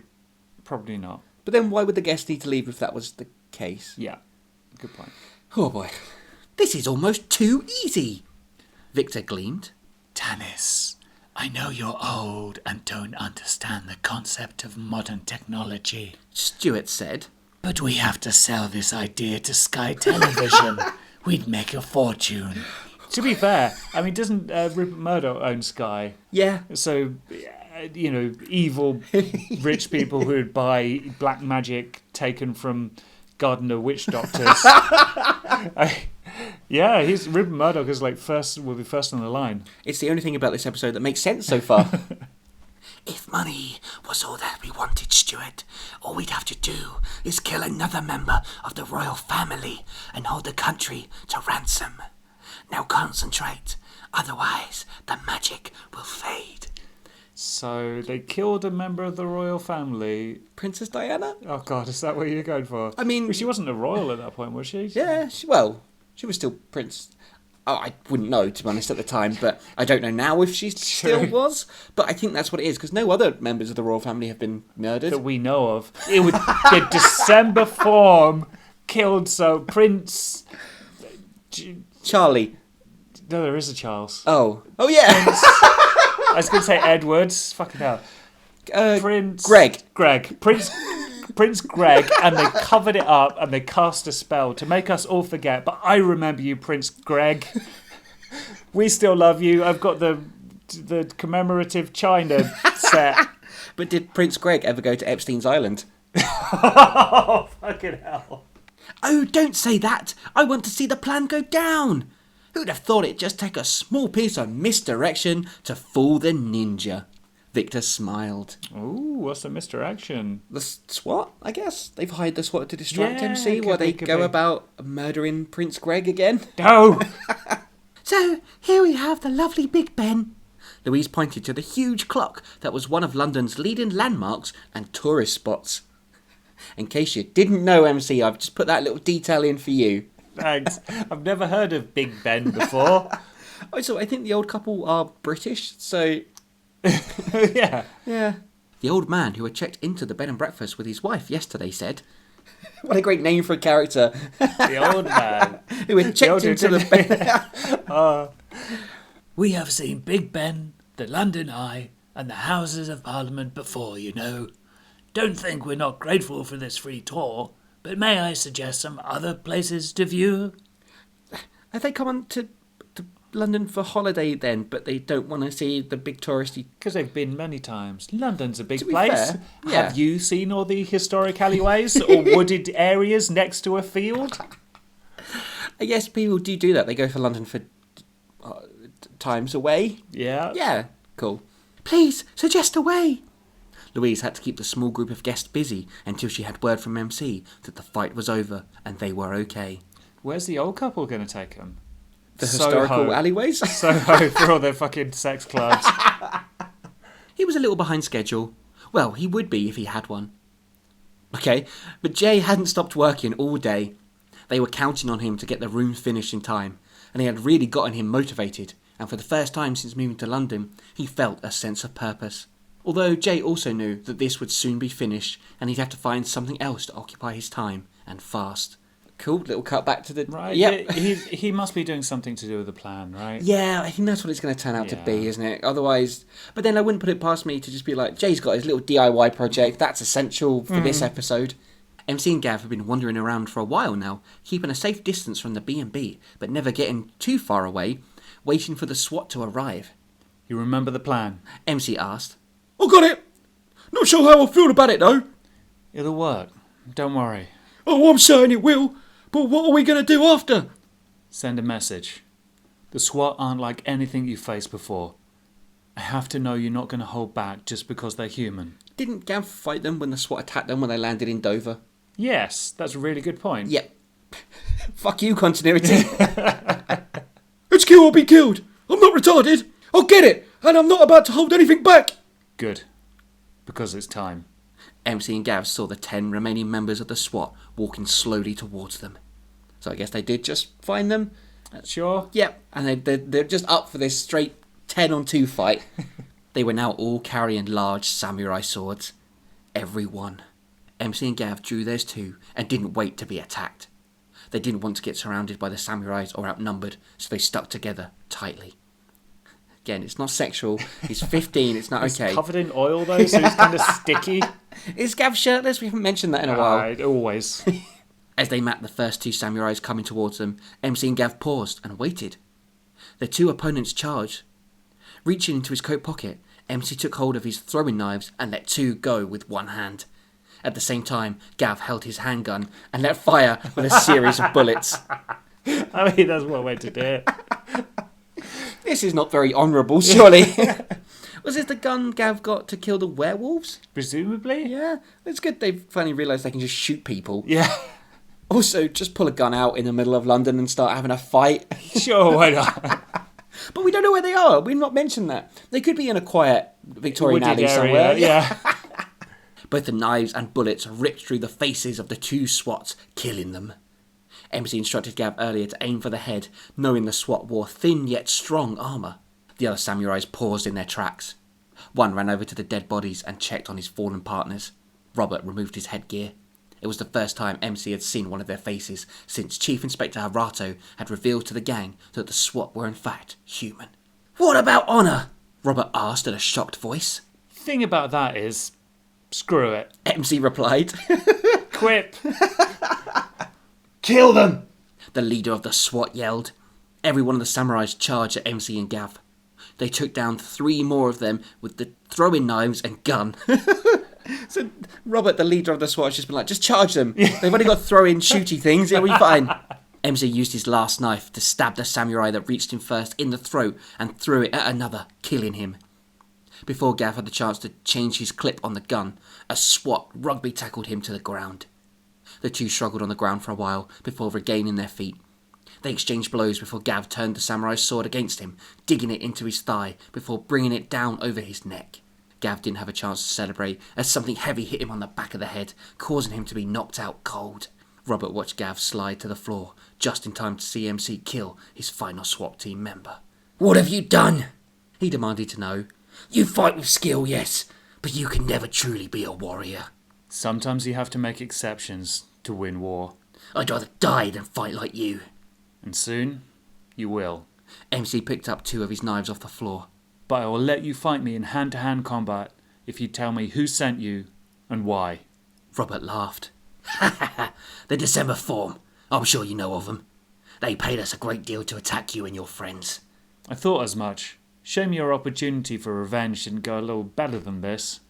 S2: Probably not.
S1: But then why would the guests need to leave if that was the case?
S2: Yeah. Good point.
S1: Oh boy. This is almost too easy. Victor gleamed.
S3: Tanis, I know you're old and don't understand the concept of modern technology,
S1: Stuart said.
S3: but we have to sell this idea to Sky Television. We'd make a fortune.
S2: To be fair, I mean, doesn't Rupert Murdoch own Sky?
S1: Yeah.
S2: So, evil rich people who would buy black magic taken from Gardener witch doctors. He's Rupert Murdoch is will be first on the line.
S1: It's the only thing about this episode that makes sense so far.
S3: If money was all that we wanted, Stuart, all we'd have to do is kill another member of the royal family and hold the country to ransom. Now concentrate, otherwise the magic will fade.
S2: So they killed a member of the royal family.
S1: Princess Diana?
S2: Oh God, is that what you're going for?
S1: I mean...
S2: Well, she wasn't a royal at that point, was she?
S1: Yeah, she was still Prince... Oh, I wouldn't know, to be honest, at the time, but I don't know now if she still was. But I think that's what it is, because no other members of the royal family have been murdered.
S2: That we know of. It was the December form killed, so Prince...
S1: Charlie.
S2: No, there is a Charles.
S1: Oh yeah!
S2: I was going to say Edwards. Fucking hell. Prince... Greg. Prince Greg, and they covered it up and they cast a spell to make us all forget. But I remember you, Prince Greg. We still love you. I've got the commemorative China set.
S1: But did Prince Greg ever go to Epstein's Island?
S2: Oh, fucking hell.
S1: Oh, don't say that. I want to see the plan go down. Who'd have thought it'd just take a small piece of misdirection to fool the ninja? Victor smiled.
S2: Ooh, what's the misdirection?
S1: The SWAT, I guess. They've hired the SWAT to distract
S2: Yeah,
S1: MC while they go about murdering Prince Greg again.
S2: No!
S1: So, here we have the lovely Big Ben. Louise pointed to the huge clock that was one of London's leading landmarks and tourist spots. In case you didn't know, MC, I've just put that little detail in for you.
S2: Thanks. I've never heard of Big Ben before.
S1: Also, I think the old couple are British, so...
S2: Yeah.
S1: The old man who had checked into the bed and breakfast with his wife yesterday said... What a great name for a character.
S2: The old man.
S1: Who had checked into the bed...
S3: We have seen Big Ben, the London Eye, and the Houses of Parliament before, you know. Don't think we're not grateful for this free tour, but may I suggest some other places to view?
S1: Have they come on to London for holiday then, but they don't want to see the big touristy...
S2: Because they've been many times. London's a big
S1: To be
S2: place.
S1: fair, yeah.
S2: Have you seen all the historic alleyways or wooded areas next to a field?
S1: I guess people do that. They go for London for times away.
S2: Yeah.
S1: Yeah, cool. Please, suggest a way. Louise had to keep the small group of guests busy until she had word from MC that the fight was over and they were okay.
S2: Where's the old couple going to take them?
S1: The historical alleyways?
S2: Soho for all their fucking sex clubs.
S1: He was a little behind schedule. Well, he would be if he had one. Okay, but Jay hadn't stopped working all day. They were counting on him to get the rooms finished in time, and he had really gotten him motivated, and for the first time since moving to London, he felt a sense of purpose. Although Jay also knew that this would soon be finished, and he'd have to find something else to occupy his time, and fast. Cool, little cut back to the...
S2: Right,
S1: yep.
S2: He must be doing something to do with the plan, right?
S1: Yeah, I think that's what it's going to turn out to be, isn't it? Otherwise... But then I wouldn't put it past me to just be like, Jay's got his little DIY project, that's essential for this episode. MC and Gav have been wandering around for a while now, keeping a safe distance from the B&B, but never getting too far away, waiting for the SWAT to arrive.
S2: You remember the plan?
S1: MC asked.
S4: I got it. Not sure how I feel about it, though.
S2: It'll work. Don't worry.
S4: Oh, I'm certain it will. But what are we going to do after?
S2: Send a message. The SWAT aren't like anything you've faced before. I have to know you're not going to hold back just because they're human.
S1: Didn't Gav fight them when the SWAT attacked them when they landed in Dover?
S2: Yes, that's a really good point.
S1: Yep. Fuck you, continuity.
S4: It's kill or be killed. I'm not retarded. I'll get it. And I'm not about to hold anything back.
S2: Good. Because it's time.
S1: MC and Gav saw the 10 remaining members of the SWAT walking slowly towards them. So I guess they did just find them.
S2: Sure.
S1: Yep. And they're just up for this straight 10-on-2 fight. They were now all carrying large samurai swords. Every one. MC and Gav drew theirs too and didn't wait to be attacked. They didn't want to get surrounded by the samurais or outnumbered, so they stuck together tightly. Again, it's not sexual. He's 15, it's not okay.
S2: He's covered in oil though, so he's kind of sticky.
S1: Is Gav shirtless? We haven't mentioned that in a while.
S2: Always.
S1: As they mapped the first two samurais coming towards them, MC and Gav paused and waited. Their two opponents charged. Reaching into his coat pocket, MC took hold of his throwing knives and let two go with one hand. At the same time, Gav held his handgun and let fire with a series of bullets.
S2: I mean, that's one way to do it.
S1: This is not very honourable, surely. Was this the gun Gav got to kill the werewolves?
S2: Presumably.
S1: Yeah, it's good they've finally realised they can just shoot people.
S2: Yeah.
S1: Also, just pull a gun out in the middle of London and start having a fight.
S2: Sure, why not?
S1: But we don't know where they are. We've not mentioned that. They could be in a quiet Victorian alley
S2: area,
S1: somewhere.
S2: Yeah.
S1: Both the knives and bullets ripped through the faces of the two SWATs, killing them. MC instructed Gav earlier to aim for the head, knowing the SWAT wore thin yet strong armour. The other samurais paused in their tracks. One ran over to the dead bodies and checked on his fallen partners. Robert removed his headgear. It was the first time MC had seen one of their faces since Chief Inspector Harato had revealed to the gang that the SWAT were in fact human. "What about honour?" Robert asked in a shocked voice.
S2: Thing about that is, screw it.
S1: MC replied.
S2: Quip.
S4: Kill them.
S1: The leader of the SWAT yelled. Every one of the samurais charged at MC and Gav. They took down 3 more of them with the throwing knives and gun. So Robert, the leader of the SWAT, has just been like, just charge them. They've only got throwing shooty things, it'll be fine. MC used his last knife to stab the samurai that reached him first in the throat and threw it at another, killing him. Before Gav had the chance to change his clip on the gun, a SWAT rugby tackled him to the ground. The two struggled on the ground for a while before regaining their feet. They exchanged blows before Gav turned the samurai's sword against him, digging it into his thigh before bringing it down over his neck. Gav didn't have a chance to celebrate as something heavy hit him on the back of the head, causing him to be knocked out cold. Robert watched Gav slide to the floor, just in time to see MC kill his final SWAT team member. "What have you done?" he demanded to know. "You fight with skill, yes, but you can never truly be a warrior."
S2: Sometimes you have to make exceptions to win war.
S1: "I'd rather die than fight like you."
S2: And soon, you will.
S1: MC picked up 2 of his knives off the floor.
S2: But I will let you fight me in hand-to-hand combat if you tell me who sent you and why.
S1: Robert laughed. "The December Form. I'm sure you know of them. They paid us a great deal to attack you and your friends."
S2: I thought as much. Shame your opportunity for revenge didn't go a little better than this.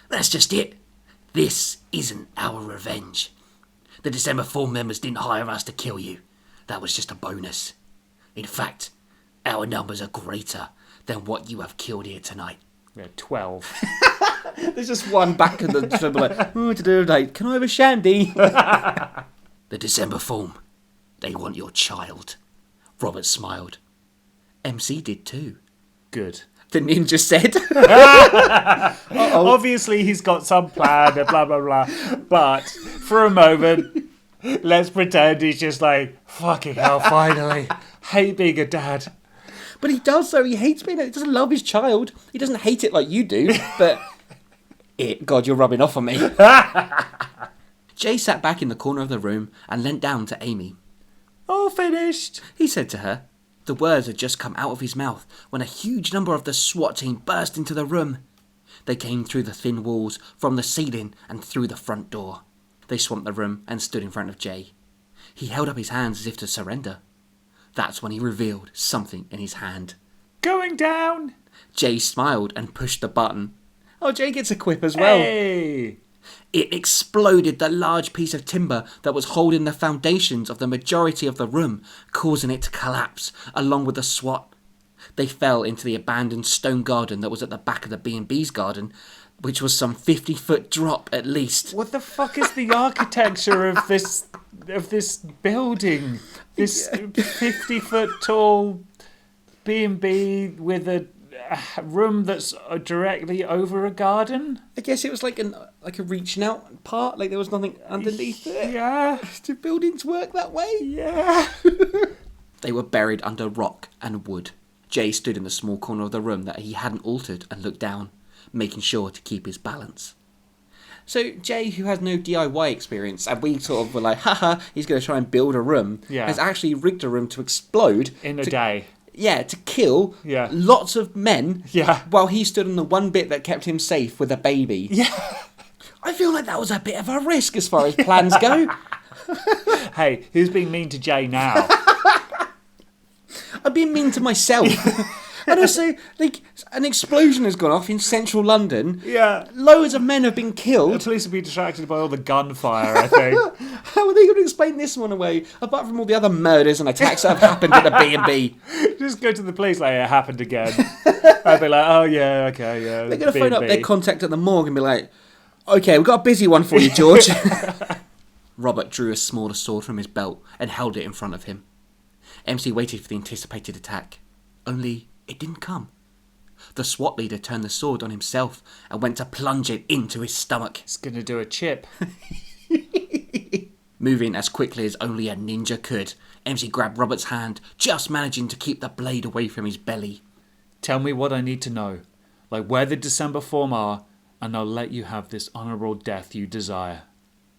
S1: "That's just it. This isn't our revenge. The December Form members didn't hire us to kill you. That was just a bonus. In fact, our numbers are greater than what you have killed here tonight.
S2: Yeah, 12.
S1: There's just one back in the trim like, can I have a shandy? The December form. They want your child. Robert smiled. MC did too.
S2: Good.
S1: The ninja said.
S2: Obviously, he's got some plan, blah, blah, blah. But for a moment, let's pretend he's just like, fucking hell, finally. Hate being a dad.
S1: But he does, though. He hates being it. He doesn't love his child. He doesn't hate it like you do. But, God, you're rubbing off on me. Jay sat back in the corner of the room and leant down to Amy.
S2: All finished,
S1: he said to her. The words had just come out of his mouth when a huge number of the SWAT team burst into the room. They came through the thin walls, from the ceiling, and through the front door. They swamped the room and stood in front of Jay. He held up his hands as if to surrender. That's when he revealed something in his hand.
S2: Going down!
S1: Jay smiled and pushed the button. Oh, Jay gets a quip as well.
S2: Hey!
S1: It exploded the large piece of timber that was holding the foundations of the majority of the room, causing it to collapse, along with the SWAT. They fell into the abandoned stone garden that was at the back of the B&B's garden, which was some 50-foot drop at least.
S2: What the fuck is the architecture of this building? This 50-foot tall B&B with a room that's directly over a garden?
S1: I guess it was like a reaching out part, like there was nothing underneath it.
S2: Yeah.
S1: Do buildings work that way?
S2: Yeah.
S1: They were buried under rock and wood. Jay stood in the small corner of the room that he hadn't altered and looked down, making sure to keep his balance. So Jay, who has no DIY experience, and we sort of were like, haha, he's going to try and build a room, has actually rigged a room to explode.
S2: In a day.
S1: Yeah, to kill lots of men while he stood on the one bit that kept him safe with a baby.
S2: Yeah.
S1: I feel like that was a bit of a risk as far as plans go.
S2: Hey, who's being mean to Jay now?
S1: I'm being mean to myself. And also, like, an explosion has gone off in central London.
S2: Yeah.
S1: Loads of men have been
S2: The
S1: killed.
S2: police will be distracted by all the gunfire, I think.
S1: How are they going to explain this one away, apart from all the other murders and attacks that have happened at the B&B?
S2: Just go to the police like it happened again. I'd be like, oh yeah, okay, yeah.
S1: They're going to phone up their contact at the morgue and be like, okay, we've got a busy one for you, George. Robert drew a smaller sword from his belt and held it in front of him. MC waited for the anticipated attack. Only it didn't come. The SWAT leader turned the sword on himself and went to plunge it into his stomach.
S2: It's going to do a chip.
S1: Moving as quickly as only a ninja could, MC grabbed Robert's hand, just managing to keep the blade away from his belly.
S2: Tell me what I need to know, like where the December form are, and I'll let you have this honourable death you desire.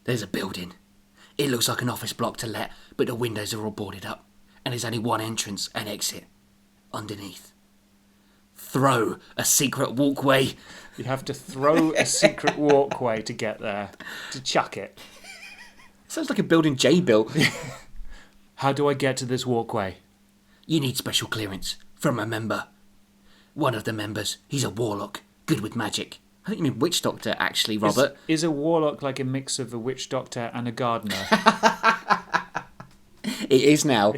S1: There's a building. It looks like an office block to let, but the windows are all boarded up, and there's only one entrance and exit. Underneath. Throw a secret walkway.
S2: You have to throw a secret walkway to get there, to chuck it.
S1: Sounds like a building Jay built.
S2: How do I get to this walkway?
S1: You need special clearance from a member. One of the members, he's a warlock, good with magic. I think you mean witch doctor, actually, Robert.
S2: Is a warlock like a mix of a witch doctor and a gardener?
S1: It is now.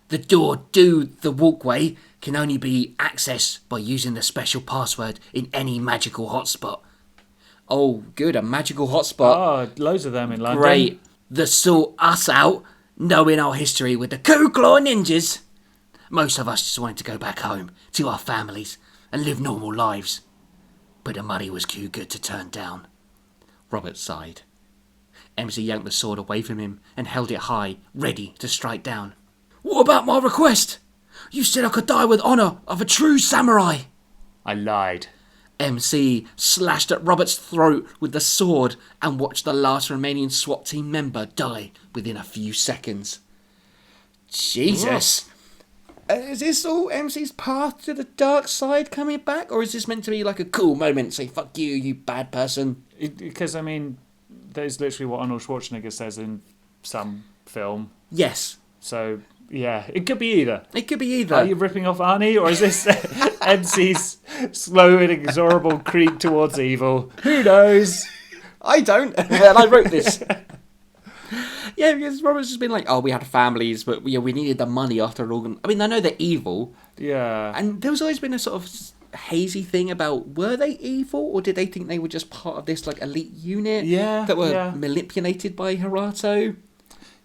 S1: The door to the walkway can only be accessed by using the special password in any magical hotspot. Oh, good, a magical hotspot.
S2: Oh, loads of them in London.
S1: Great. The sort us out, knowing our history with the Ku Claw Ninjas. Most of us just wanted to go back home to our families and live normal lives. But the money was too good to turn down. Robert sighed. MC yanked the sword away from him and held it high, ready to strike down. What about my request? You said I could die with honour of a true samurai.
S2: I lied.
S1: MC slashed at Robert's throat with the sword and watched the last remaining SWAT team member die within a few seconds. Jesus. Is this all MC's path to the dark side coming back? Or is this meant to be like a cool moment? Say, fuck you, you bad person.
S2: Because, I mean, that is literally what Arnold Schwarzenegger says in some film.
S1: Yes.
S2: So, yeah, it could be either.
S1: It could be either.
S2: Are you ripping off Arnie, or is this MC's slow and inexorable creep towards evil? Who knows?
S1: I don't, and I wrote this. Yeah, because Robert's just been like, oh, we had families, but we needed the money after all. I mean, I know they're evil.
S2: Yeah.
S1: And there's always been a sort of hazy thing about, were they evil, or did they think they were just part of this like elite unit that were manipulated by Harato?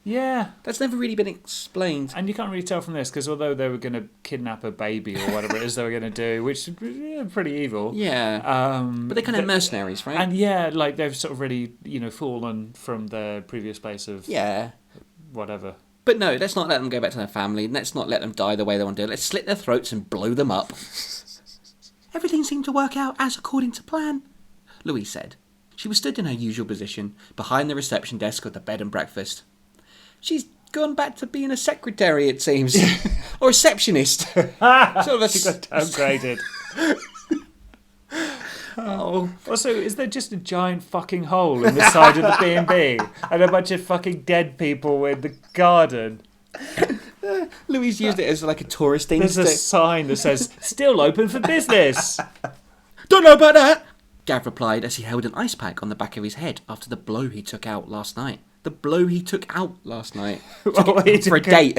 S2: Yeah.
S1: That's never really been explained.
S2: And you can't really tell from this, because although they were going to kidnap a baby or whatever it is they were going to do, which is pretty evil.
S1: Yeah. But they're kind of mercenaries, right?
S2: And yeah, like they've sort of really, fallen from their previous place of whatever.
S1: But no, let's not let them go back to their family. Let's not let them die the way they want to do. Let's slit their throats and blow them up. Everything seemed to work out as according to plan, Louise said. She was stood in her usual position, behind the reception desk of the bed and breakfast. She's gone back to being a secretary, it seems. Or receptionist. Sort of
S2: She got downgraded.
S1: Oh.
S2: Also, is there just a giant fucking hole in the side of the B&B and a bunch of fucking dead people in the garden?
S1: Louise used it as like a tourist thing.
S2: There's a sign that says, still open for business.
S4: Don't know about that.
S1: Gav replied as he held an ice pack on the back of his head after the blow he took out last night. The blow he took out last night. For a date.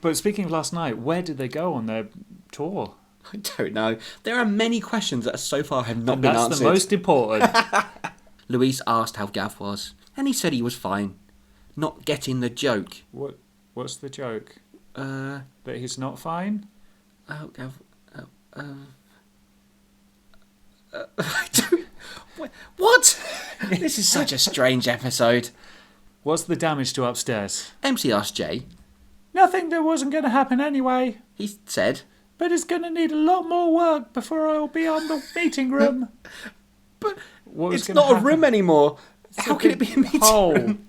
S2: But speaking of last night, where did they go on their tour?
S1: I don't know. There are many questions that so far have not been answered.
S2: That's the most important.
S1: Louise asked how Gav was, and he said he was fine. Not getting the joke.
S2: What's the joke? That he's not fine?
S1: Oh, Gav... What? This is such a strange episode.
S2: What's the damage to upstairs?
S1: MC asked Jay.
S2: Nothing that wasn't going to happen anyway.
S1: He said.
S2: But it's going to need a lot more work before I'll be on the meeting room.
S1: But it's not a room anymore. How can it be a meeting room?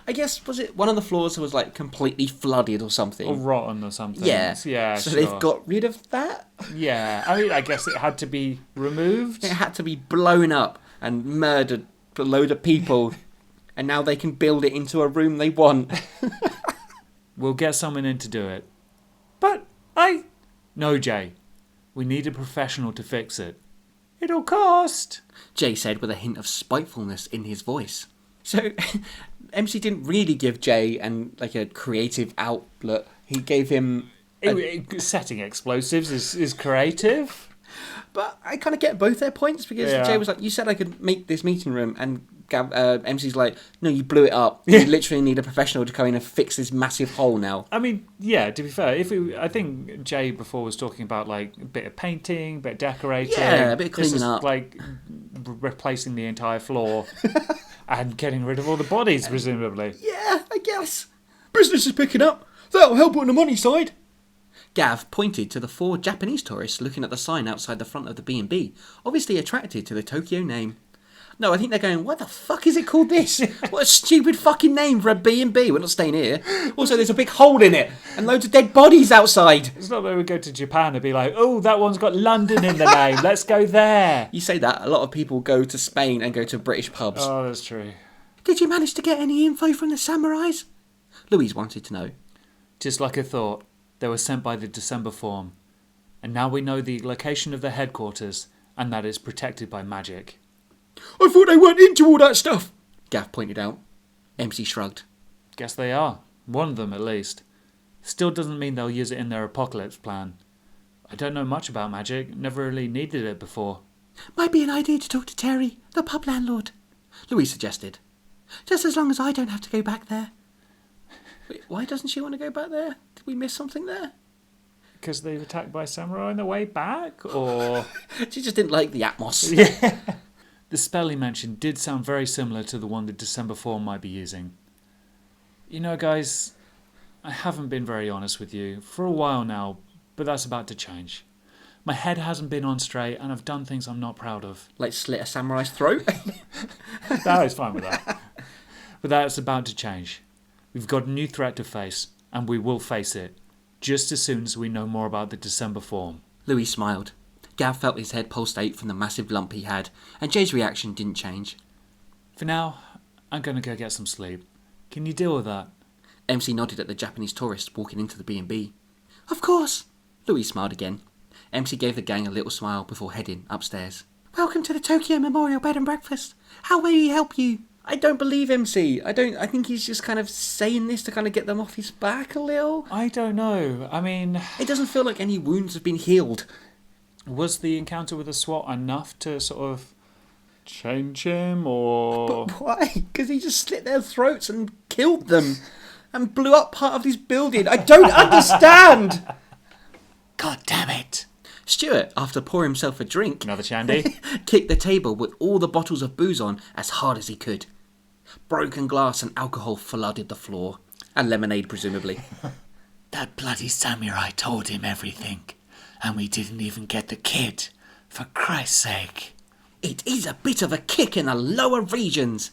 S1: I guess, was it one of the floors was like completely flooded or something?
S2: Or rotten or something.
S1: Yeah.
S2: So
S1: they've got rid of that?
S2: Yeah. I mean, I guess it had to be removed.
S1: It had to be blown up and murdered a load of people. And now they can build it into a room they want.
S2: We'll get someone in to do it. But No, Jay. We need a professional to fix it. It'll cost,
S1: Jay said with a hint of spitefulness in his voice. So, MC didn't really give Jay like a creative outlet. He gave him...
S2: Setting explosives is creative.
S1: But I kind of get both their points, because Jay was like, you said I could make this meeting room, and MC's like, no, you blew it up. You literally need a professional to come in and fix this massive hole now.
S2: I mean, yeah, to be fair, I think Jay before was talking about like a bit of painting, a bit of decorating.
S1: Yeah, a bit of cleaning up.
S2: Like replacing the entire floor and getting rid of all the bodies, presumably.
S1: Yeah, I guess.
S4: Business is picking up. That'll help on the money side.
S1: Gav pointed to the 4 Japanese tourists looking at the sign outside the front of the B&B, obviously attracted to the Tokyo name. No, I think they're going, what the fuck is it called this? What a stupid fucking name for a B&B. We're not staying here. Also, there's a big hole in it and loads of dead bodies outside.
S2: It's not that we go to Japan and be like, oh, that one's got London in the name. Let's go there.
S1: You say that, a lot of people go to Spain and go to British pubs.
S2: Oh, that's true.
S1: Did you manage to get any info from the samurais? Louise wanted to know.
S2: Just like I thought, they were sent by the December form. And now we know the location of their headquarters and that it's protected by magic.
S4: I thought they weren't into all that stuff,
S1: Gav pointed out. MC shrugged.
S2: Guess they are. One of them, at least. Still doesn't mean they'll use it in their apocalypse plan. I don't know much about magic. Never really needed it before.
S1: Might be an idea to talk to Terry, the pub landlord, Louise suggested. Just as long as I don't have to go back there. Wait, why doesn't she want to go back there? Did we miss something there?
S2: Because they were attacked by samurai on the way back? Or...
S1: She just didn't like the atmos.
S2: Yeah. The spell he mentioned did sound very similar to the one the December form might be using. You know, guys, I haven't been very honest with you for a while now, but that's about to change. My head hasn't been on straight, and I've done things I'm not proud of.
S1: Like slit a samurai's throat?
S2: No, I was fine with that. But that's about to change. We've got a new threat to face, and we will face it, just as soon as we know more about the December form.
S1: Louis smiled. Gav felt his head pulsate from the massive lump he had, and Jay's reaction didn't change.
S2: For now, I'm going to go get some sleep. Can you deal with that?
S1: MC nodded at the Japanese tourist walking into the B&B. Of course! Louis smiled again. MC gave the gang a little smile before heading upstairs. Welcome to the Tokyo Memorial Bed and Breakfast. How may we help you? I don't believe MC. I think he's just kind of saying this to kind of get them off his back a little.
S2: I don't know. I mean,
S1: it doesn't feel like any wounds have been healed.
S2: Was the encounter with the SWAT enough to sort of change him, or...
S1: But why? Because he just slit their throats and killed them and blew up part of this building. I don't understand!
S3: God damn it.
S1: Stuart, after pouring himself a drink...
S2: Another shandy.
S1: kicked the table with all the bottles of booze on as hard as he could. Broken glass and alcohol flooded the floor. And lemonade, presumably.
S3: That bloody samurai told him everything. And we didn't even get the kid. For Christ's sake.
S1: It is a bit of a kick in the lower regions.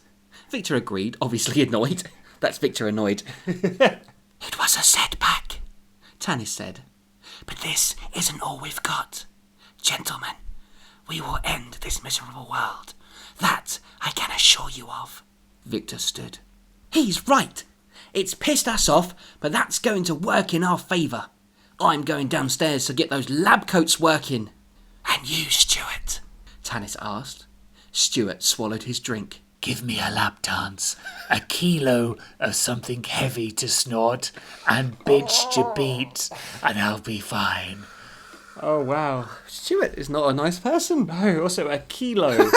S1: Victor agreed, obviously annoyed. That's Victor annoyed. It was a setback, Tanis said. But this isn't all we've got. Gentlemen, we will end this miserable world. That I can assure you of. Victor stood. He's right. It's pissed us off, but that's going to work in our favour. I'm going downstairs to get those lab coats working. And you, Stuart? Tanis asked. Stuart swallowed his drink.
S3: Give me a lap dance, a kilo of something heavy to snort, and bitch to beat, and I'll be fine.
S2: Oh, wow.
S1: Stuart is not a nice person.
S2: No, also a kilo.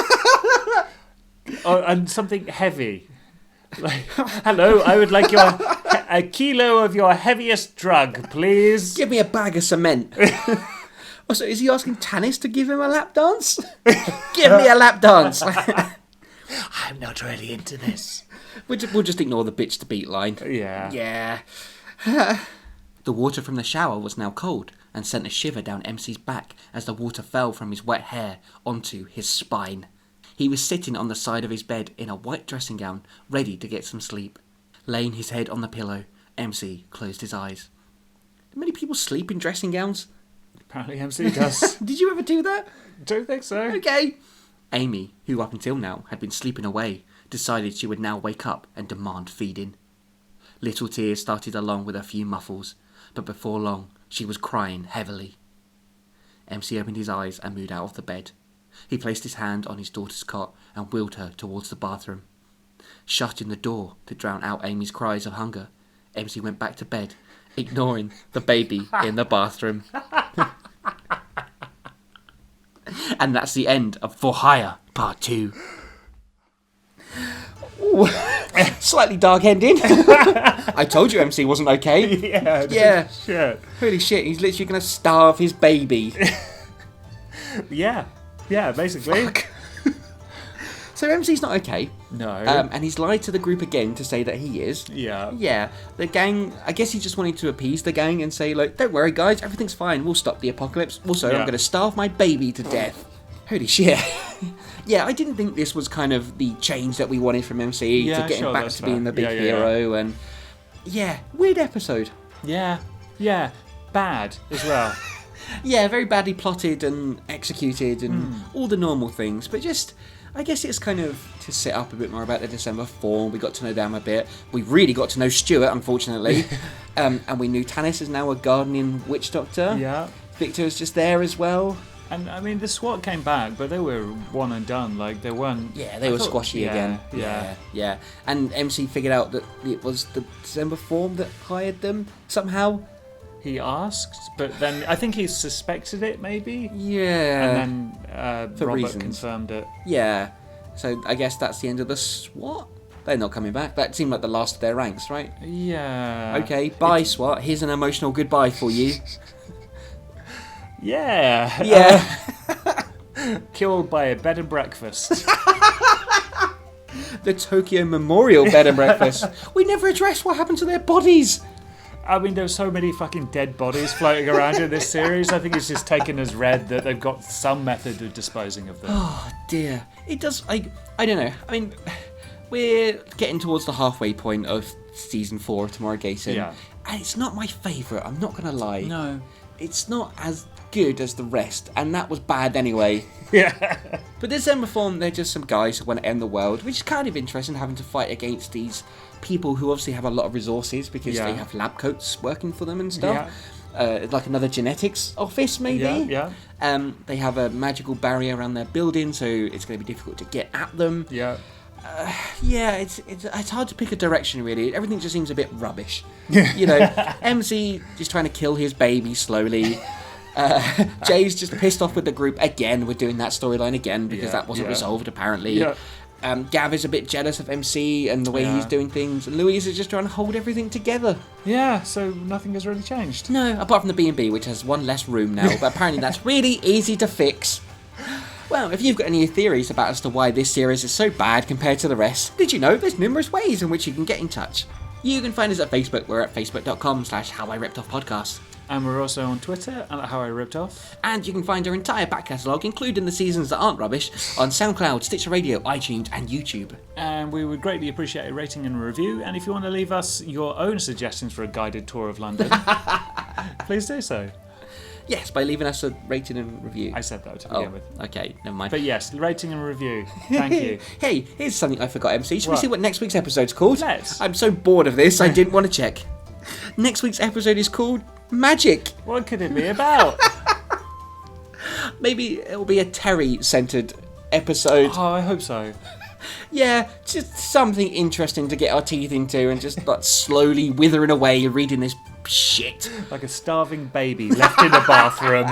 S2: And something heavy. Like, hello, I would like a kilo of your heaviest drug, please.
S1: Give me a bag of cement. Also, is he asking Tanis to give him a lap dance? Give me a lap dance.
S3: I'm not really into this.
S1: We'll just ignore the bitch to beat line.
S2: Yeah.
S1: Yeah. The water from the shower was now cold and sent a shiver down MC's back as the water fell from his wet hair onto his spine. He was sitting on the side of his bed in a white dressing gown, ready to get some sleep. Laying his head on the pillow, MC closed his eyes. Do many people sleep in dressing gowns?
S2: Apparently MC does.
S1: Did you ever do that?
S2: Don't think so.
S1: Okay. Amy, who up until now had been sleeping away, decided she would now wake up and demand feeding. Little tears started along with a few muffles, but before long she was crying heavily. MC opened his eyes and moved out of the bed. He placed his hand on his daughter's cot and wheeled her towards the bathroom. Shutting the door to drown out Amy's cries of hunger, MC went back to bed, ignoring the baby in the bathroom. And that's the end of For Hire Part 2. Ooh, slightly dark ending. I told you MC wasn't okay.
S2: Yeah. Shit.
S1: Holy shit, he's literally going to starve his baby.
S2: Yeah, basically.
S1: Fuck. So MC's not okay.
S2: No.
S1: And he's lied to the group again to say that he is.
S2: Yeah.
S1: Yeah. The gang, I guess he just wanted to appease the gang and say, like, don't worry, guys, everything's fine. We'll stop the apocalypse. Also, I'm going to starve my baby to death. Holy shit. Yeah, I didn't think this was kind of the change that we wanted from MC to getting back to being the big hero. And yeah, weird episode.
S2: Yeah. Bad as well.
S1: Yeah, very badly plotted and executed and all the normal things. But just, I guess it's kind of to set up a bit more about the December Form. We got to know them a bit. We really got to know Stuart, unfortunately. And we knew Tanis is now a guardian witch doctor.
S2: Yeah.
S1: Victor is just there as well.
S2: And I mean, the SWAT came back, but they were one and done. Like, they weren't.
S1: Yeah, they were squashy again. Yeah. And MC figured out that it was the December Form that hired them somehow.
S2: He asked, but then I think he suspected it, maybe.
S1: Yeah.
S2: And then
S1: for
S2: Robert
S1: reasons.
S2: confirmed it.
S1: Yeah. So I guess that's the end of the SWAT. They're not coming back. That seemed like the last of their ranks, right?
S2: Yeah.
S1: Okay, bye, SWAT. Here's an emotional goodbye for you.
S2: Yeah. Killed by a bed and breakfast.
S1: The Tokyo Memorial Bed and Breakfast. We never addressed what happened to their bodies.
S2: I mean, there's so many fucking dead bodies floating around in this series. I think it's just taken as read that they've got some method of disposing of them.
S1: Oh, dear. It does... I don't know. I mean, we're getting towards the halfway point of Season 4 of Tomuarigassen.
S2: Yeah.
S1: And it's not my favourite, I'm not going to lie.
S2: No.
S1: It's not as good as the rest, and that was bad anyway.
S2: Yeah.
S1: But December Form, they're just some guys who want to end the world, which is kind of interesting, having to fight against these people who obviously have a lot of resources because they have lab coats working for them and stuff. Like another genetics office, maybe.
S2: Yeah.
S1: They have a magical barrier around their building, so it's going to be difficult to get at them.
S2: Yeah.
S1: Yeah, it's hard to pick a direction, really. Everything just seems a bit rubbish. You know, MC is trying to kill his baby slowly. Jay's just pissed off with the group again. We're doing that storyline again because that wasn't resolved, apparently.
S2: Yeah.
S1: Gav is a bit jealous of MC and the way he's doing things. And Louise is just trying to hold everything together.
S2: Yeah, so nothing has really changed.
S1: No, apart from the B&B, which has one less room now. But apparently that's really easy to fix. Well, if you've got any theories about as to why this series is so bad compared to the rest, did you know there's numerous ways in which you can get in touch? You can find us at Facebook. We're at facebook.com/HowIRippedOffPodcast.
S2: And we're also on Twitter at How I Ripped Off.
S1: And you can find our entire back catalogue, including the seasons that aren't rubbish, on SoundCloud, Stitcher Radio, iTunes and YouTube.
S2: And we would greatly appreciate a rating and a review. And if you want to leave us your own suggestions for a guided tour of London, please do so.
S1: Yes, by leaving us a rating and review.
S2: I said that to begin with.
S1: Okay, never mind.
S2: But yes, rating and review. Thank you.
S1: Hey, here's something I forgot, MC. Should we
S2: What?
S1: see what next week's episode's called?
S2: Let's.
S1: I'm so bored of this, I didn't want to check. Next week's episode is called Magic.
S2: What could it be about?
S1: Maybe it'll be a Terry-centred episode.
S2: Oh, I hope so.
S1: Yeah, just something interesting to get our teeth into and just like slowly withering away reading this shit.
S2: Like a starving baby left in a bathroom.